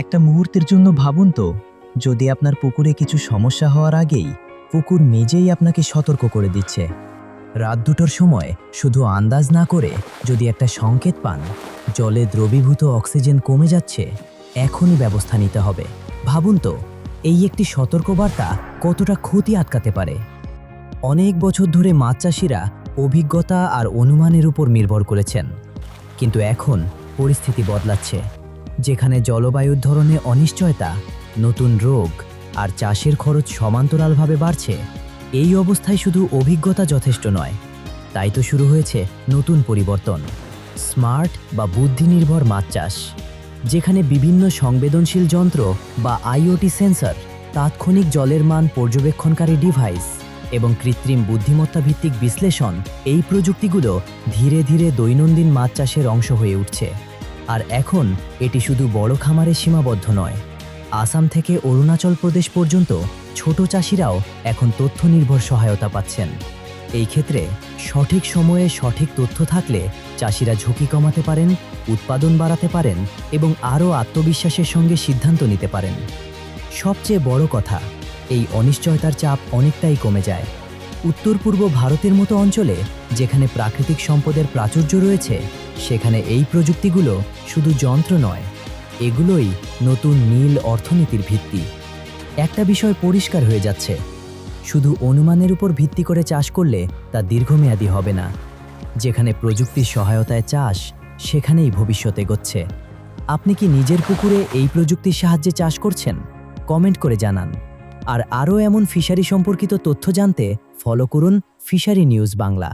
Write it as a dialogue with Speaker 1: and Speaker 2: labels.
Speaker 1: একটা মুহূর্তের জন্য ভাবুন তো, যদি আপনার পুকুরে কিছু সমস্যা হওয়ার আগেই পুকুর নিজেই আপনাকে সতর্ক করে দিচ্ছে। রাত 2টোর সময় শুধু আন্দাজ না করে যদি একটা সংকেত পান, জলে দ্রবীভূত অক্সিজেন কমে যাচ্ছে, এখনই ব্যবস্থা নিতে হবে। ভাবুন তো, এই একটি সতর্কবার্তা কতটা ক্ষতি আটকাতে পারে। অনেক বছর ধরে মাছ চাষিরা অভিজ্ঞতা আর অনুমানের উপর নির্ভর করেছেন, কিন্তু এখন পরিস্থিতি বদলাচ্ছে। যেখানে জলবায়ুর ধরনে অনিশ্চয়তা, নতুন রোগ আর চাষের খরচ সমান্তরালভাবে বাড়ছে, এই অবস্থায় শুধু অভিজ্ঞতা যথেষ্ট নয়। তাই তো শুরু হয়েছে নতুন পরিবর্তন, স্মার্ট বা বুদ্ধিনির্ভর মাছ চাষ, যেখানে বিভিন্ন সংবেদনশীল যন্ত্র বা আইওটি সেন্সর, তাৎক্ষণিক জলের মান পর্যবেক্ষণকারী ডিভাইস এবং কৃত্রিম বুদ্ধিমত্তা ভিত্তিক বিশ্লেষণ, এই প্রযুক্তিগুলো ধীরে ধীরে দৈনন্দিন মাছ চাষের অংশ হয়ে উঠছে। আর এখন এটি শুধু বড় খামারে সীমাবদ্ধ নয়। আসাম থেকে অরুণাচল প্রদেশ পর্যন্ত ছোট চাষিরাও এখন তথ্য নির্ভর সহায়তা পাচ্ছেন। এই ক্ষেত্রে সঠিক সময়ে সঠিক তথ্য থাকলে চাষিরা ঝুঁকি কমাতে পারেন, উৎপাদন বাড়াতে পারেন এবং আরও আত্মবিশ্বাসের সঙ্গে সিদ্ধান্ত নিতে পারেন। সবচেয়ে বড় কথা, এই অনিশ্চয়তার চাপ অনেকটাই কমে যায়। উত্তর পূর্ব ভারতের মতো অঞ্চলে, যেখানে প্রাকৃতিক সম্পদের প্রাচুর্য রয়েছে, সেখানে এই প্রযুক্তিগুলো শুধু যন্ত্র নয়, এগুলোই নতুন নীল অর্থনীতির ভিত্তি। একটা বিষয় পরিষ্কার হয়ে যাচ্ছে, শুধু অনুমানের উপর ভিত্তি করে চাষ করলে তা দীর্ঘমেয়াদী হবে না। যেখানে প্রযুক্তির সহায়তায় চাষ, সেখানেই ভবিষ্যৎ এগোচ্ছে। আপনি কি নিজের পুকুরে এই প্রযুক্তির সাহায্যে চাষ করছেন? কমেন্ট করে জানান। আর আরও এমন ফিশারি সম্পর্কিত তথ্য জানতে ফলো করুন ফিশারি নিউজ বাংলা।